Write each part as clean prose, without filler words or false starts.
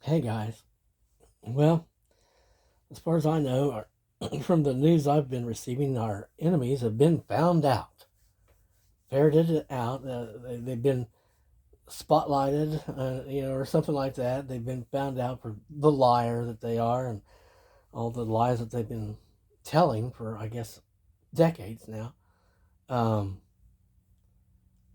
Hey guys. Well, as far as I know, from the news I've been receiving, our enemies have been found out, ferreted it out. They've been spotlighted, or something like that. They've been found out for the liar that they are, and all the lies that they've been telling for, I guess, decades now. Um,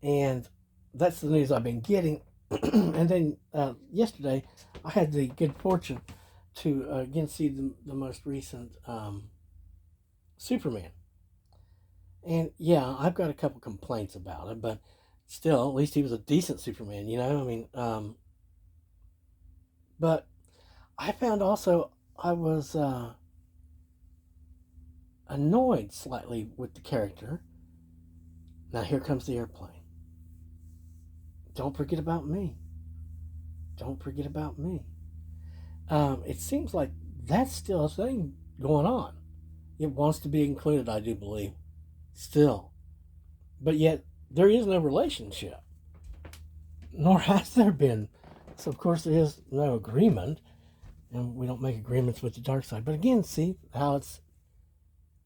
and that's the news I've been getting. And then yesterday, I had the good fortune to again see the most recent Superman. And yeah, I've got a couple complaints about it, but still, at least he was a decent Superman, you know? I mean, but I found also I was annoyed slightly with the character. Now, here comes the airplane. Don't forget about me. Don't forget about me. It seems like that's still a thing going on. It wants to be included, I do believe, still. But yet, there is no relationship, nor has there been. So, of course, there is no agreement, and we don't make agreements with the dark side. But again, see how it's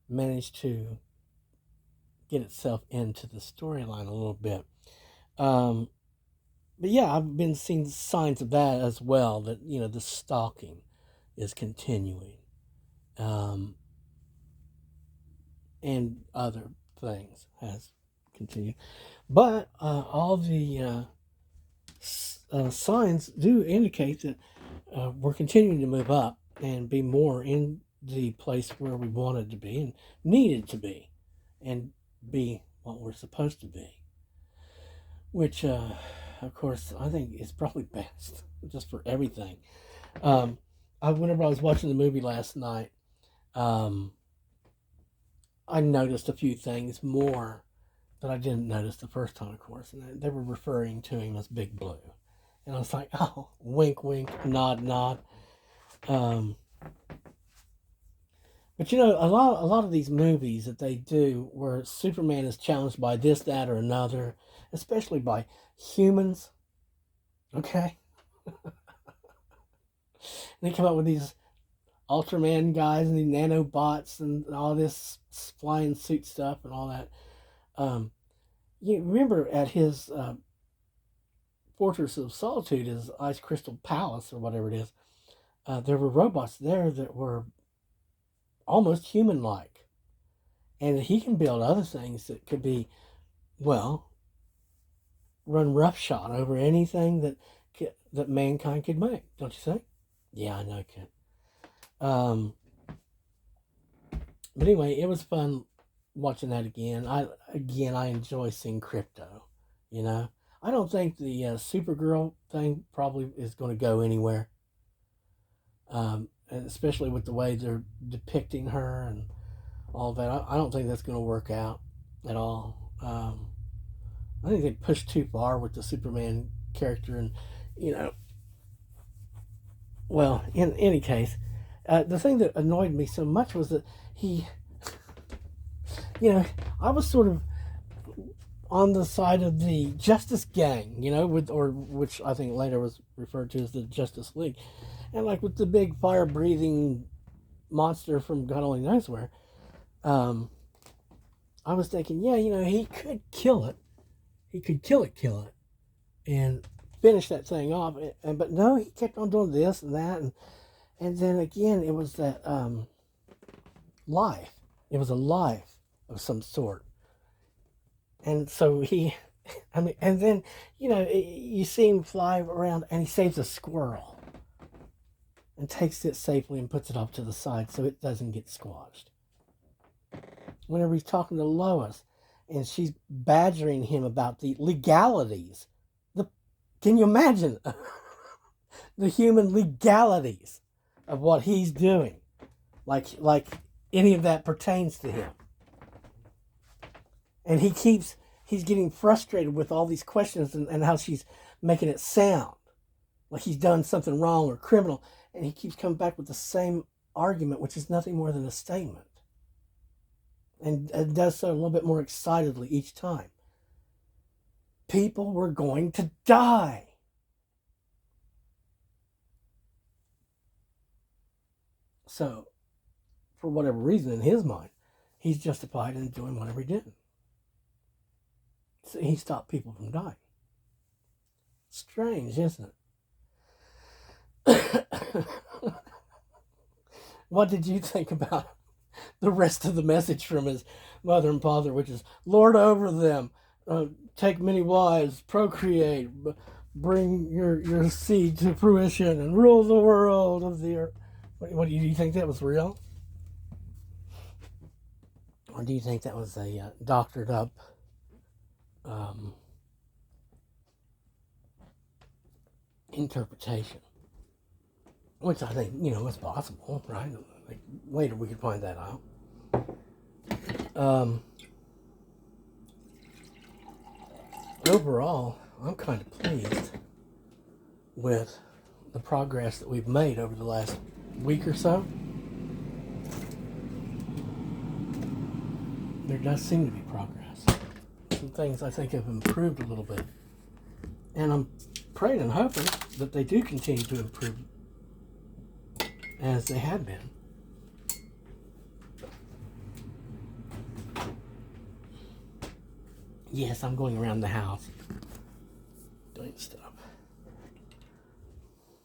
managed to get itself into the storyline a little bit. Um, but yeah, I've been seeing signs of that as well. That the stalking is continuing, um, and other things has continued. But all the signs do indicate that we're continuing to move up and be more in the place where we wanted to be and needed to be and be what we're supposed to be, which, of course, I think is probably best just for everything. Um, whenever I was watching the movie last night, um, I noticed a few things more that I didn't notice the first time, of course, and they were referring to him as Big Blue. And I was like, oh, wink, wink, nod, nod. Um, but a lot of these movies that they do where Superman is challenged by this, that, or another, especially by humans, okay? And they come up with these Ultraman guys and these nanobots and all this flying suit stuff and all that. Um, you remember at his Fortress of Solitude, his Ice Crystal Palace or whatever it is, there were robots there that were almost human-like, and he can build other things that could be, well, run roughshod over anything that mankind could make. Don't you think? Yeah, I know it could. But anyway, it was fun watching that again. I enjoy seeing Crypto. You know, I don't think the Supergirl thing probably is going to go anywhere. And especially with the way they're depicting her and all that. I don't think that's going to work out at all. I think they pushed too far with the Superman character, and you know, well, in any case, the thing that annoyed me so much was that he, I was sort of on the side of the Justice Gang, which I think later was referred to as the Justice League, and like with the big fire breathing monster from God only knows where. Um, I was thinking, yeah, he could kill it. He could kill it, and finish that thing off. But no, he kept on doing this and that, and then again, it was that life. It was a life of some sort, and so he, I mean, and then you see him fly around, and he saves a squirrel, and takes it safely and puts it off to the side so it doesn't get squashed. Whenever he's talking to Lois, and she's badgering him about the legalities. Can you imagine the human legalities of what he's doing? Like any of that pertains to him. And he's getting frustrated with all these questions and how she's making it sound like he's done something wrong or criminal. And he keeps coming back with the same argument, which is nothing more than a statement. And does so a little bit more excitedly each time. People were going to die. So, for whatever reason in his mind, he's justified in doing whatever he did. So he stopped people from dying. Strange, isn't it? What did you think about the rest of the message from his mother and father, which is, Lord over them, take many wives, procreate, bring your seed to fruition, and rule the world of the earth? What do you think that was real? Or do you think that was a doctored up interpretation? Which I think, is possible, right? Like, later we could find that out. Overall, I'm kind of pleased with the progress that we've made over the last week or so. There does seem to be progress. Some things I think have improved a little bit. And I'm praying and hoping that they do continue to improve as they have been. Yes, I'm going around the house doing stuff.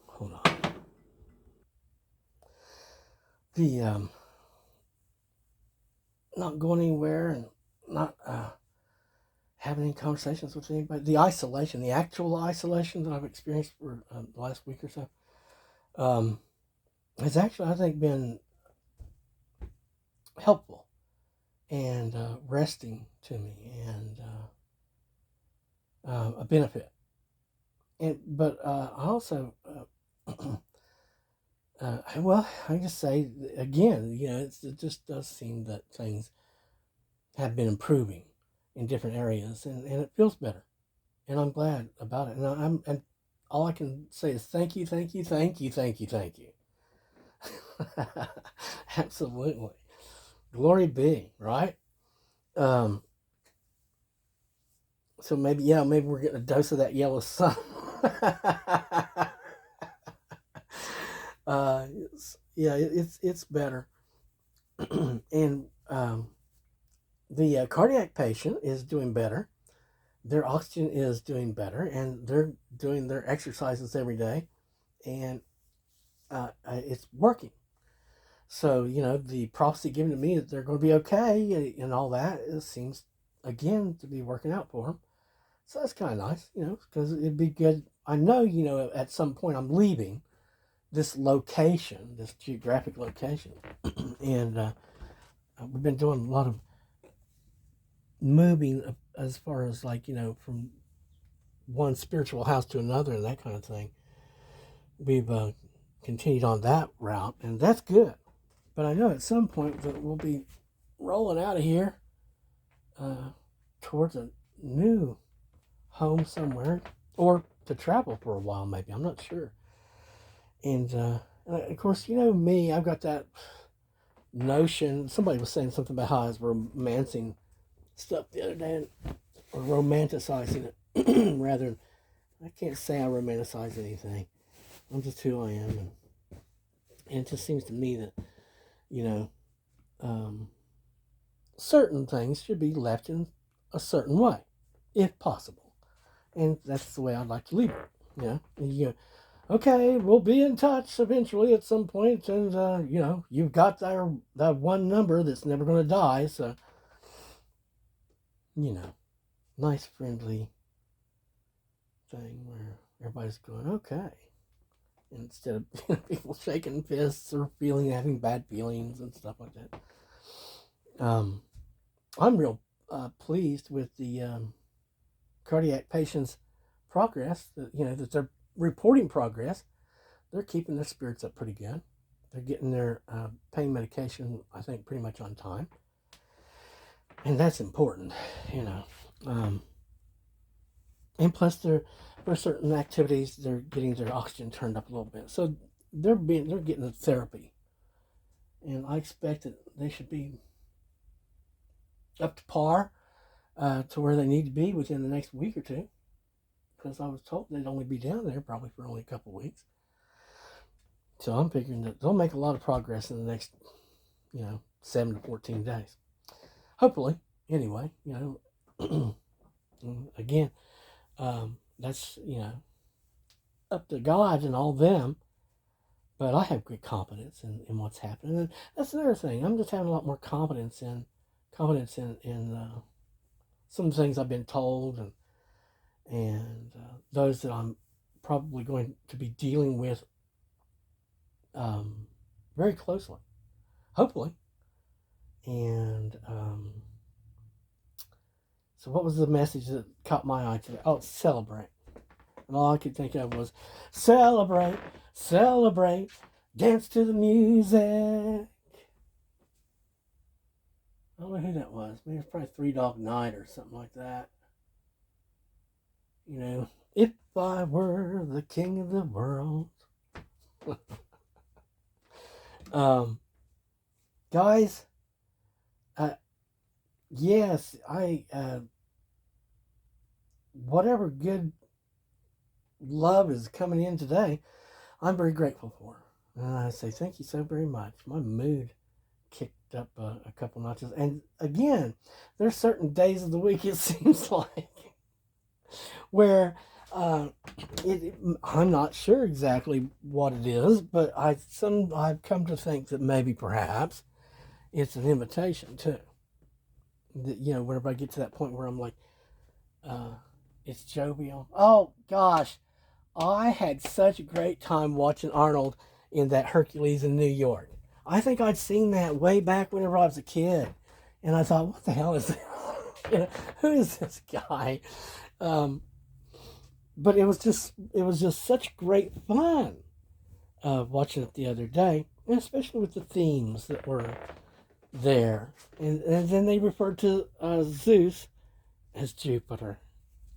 Hold on. The not going anywhere and not having any conversations with anybody. The isolation, the actual isolation that I've experienced for the last week or so, has actually, I think, been helpful and resting to me and a benefit. But I also, well, I just say again, it just does seem that things have been improving in different areas, and it feels better, and I'm glad about it. And all I can say is thank you, thank you, thank you, thank you, thank you. Absolutely, glory be, right? So maybe we're getting a dose of that yellow sun. It's better, and the cardiac patient is doing better. Their oxygen is doing better, and they're doing their exercises every day, and it's working. So the prophecy given to me that they're going to be okay and all that, it seems again to be working out for them. So that's kind of nice, because it'd be good. I know, at some point I'm leaving this location, this geographic location, and we've been doing a lot of moving as far as from one spiritual house to another and that kind of thing. We've continued on that route, and that's good. But I know at some point that we'll be rolling out of here towards a new home somewhere, or to travel for a while, maybe. I'm not sure. And of course, me, I've got that notion. Somebody was saying something about how I was romancing stuff the other day, or romanticizing it. Rather, I can't say I romanticize anything. I'm just who I am, and it just seems to me that certain things should be left in a certain way, if possible, and that's the way I'd like to leave it. Okay, we'll be in touch eventually at some point, and you've got that one number that's never going to die, so nice friendly thing where everybody's going okay, instead of people shaking fists or having bad feelings and stuff like that. I'm real pleased with the cardiac patients' progress. That they're reporting progress. They're keeping their spirits up pretty good. They're getting their pain medication, I think, pretty much on time, and that's important. And plus, for certain activities, they're getting their oxygen turned up a little bit, so they're getting the therapy, and I expect that they should be up to par to where they need to be within the next week or two, because I was told they'd only be down there probably for only a couple of weeks. So I'm figuring that they'll make a lot of progress in the next, 7 to 14 days. Hopefully, anyway, again, that's, up to God and all them. But I have great confidence in what's happening. And that's another thing. I'm just having a lot more confidence in some things I've been told and those that I'm probably going to be dealing with very closely, hopefully. And so what was the message that caught my eye today? Oh, celebrate. And all I could think of was celebrate, celebrate, dance to the music. I don't know who that was. Maybe it's probably Three Dog Night or something like that. If I were the king of the world. Guys, yes, whatever good love is coming in today, I'm very grateful for. And I say thank you so very much. My mood kicked up a couple notches. And again, there's certain days of the week, it seems like, where I'm not sure exactly what it is, but I've come to think that maybe perhaps it's an invitation too. That, whenever I get to that point where I'm like, it's jovial. Oh gosh, I had such a great time watching Arnold in that Hercules in New York. I think I'd seen that way back whenever I was a kid, and I thought, what the hell is this? Who is this guy? But it was just such great fun watching it the other day, and especially with the themes that were there. And then they referred to Zeus as Jupiter.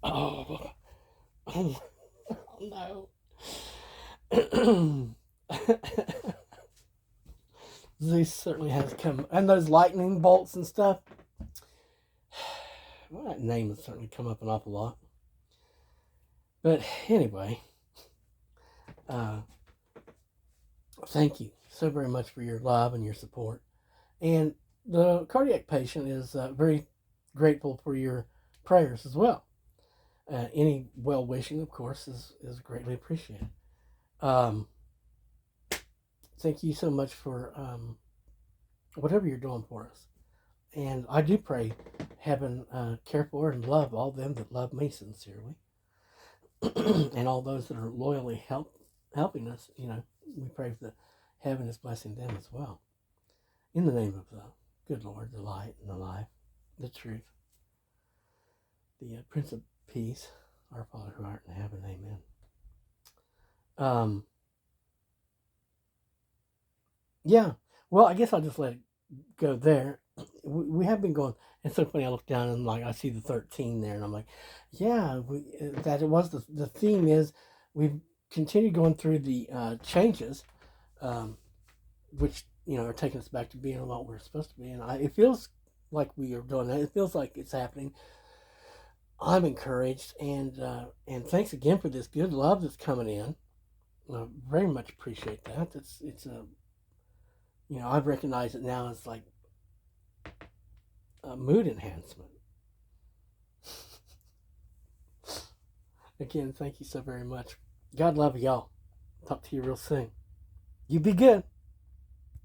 Oh no. Zeus certainly has come, and those lightning bolts and stuff. Well, that name has certainly come up an awful lot. But anyway, thank you so very much for your love and your support. And the cardiac patient is very grateful for your prayers as well. Any well-wishing, of course, is greatly appreciated. Thank you so much for whatever you're doing for us. And I do pray heaven care for and love all them that love me sincerely. And all those that are loyally helping us, we pray that heaven is blessing them as well. In the name of the good Lord, the light and the life, the truth, the Prince of Peace, our Father who art in heaven, amen. Yeah, well, I guess I'll just let it go there. We have been going, it's so funny, I look down and I see the 13 there, and I'm like, yeah, that it was the theme is we've continued going through the changes, which, are taking us back to being what we're supposed to be, and it feels like we are doing that. It feels like it's happening. I'm encouraged, and thanks again for this good love that's coming in. I very much appreciate that. It's a I've recognized it now as like a mood enhancement. Again, thank you so very much. God love y'all. Talk to you real soon. You be good.